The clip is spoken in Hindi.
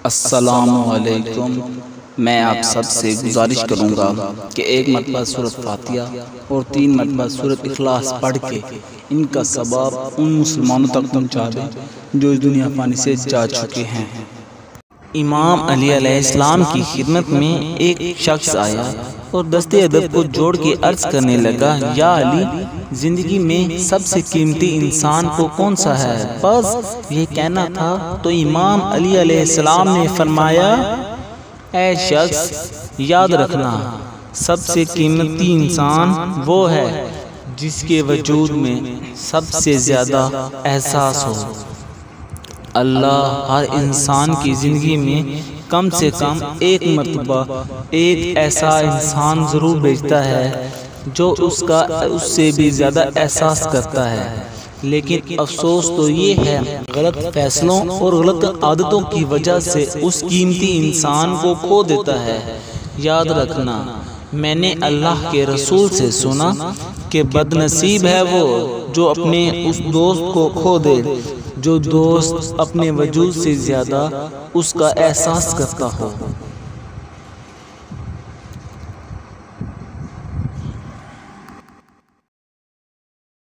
अस्सलामुअलैकुम। मैं आप सब से गुजारिश करूँगा कि एक मरतबा सूरत फातिहा और 3 मरतबा सूरत इखलास पढ़ के इनका सवाब उन मुसलमानों तक पहुँचा दें जो इस दुनिया पानी से जा चुके हैं। इमाम अली अलैहिस्सलाम की खिदमत में एक शख्स आया और दस्ते अदब को जोड़ के अर्ज करने लगा, या अली, जिंदगी में सबसे कीमती इंसान को कौन सा है? बस ये कहना था तो इमाम अली अलैहिस्सलाम ने फरमाया, ऐ शख्स, याद रखना, सबसे कीमती इंसान वो है जिसके वजूद में सबसे ज्यादा एहसास हो। अल्लाह हर इंसान की ज़िंदगी में कम से कम एक मरतबा एक ऐसा इंसान ज़रूर भेजता है जो उससे भी ज़्यादा एहसास करता है। लेकिन अफसोस तो ये है, गलत फैसलों और गलत आदतों की वजह से उस कीमती इंसान को खो देता है। याद रखना, मैंने अल्लाह के रसूल से सुना कि बदनसीब है वो जो अपने उस दोस्त को खो दे जो दोस्त अपने वजूद से ज़्यादा उसका एहसास करता हो।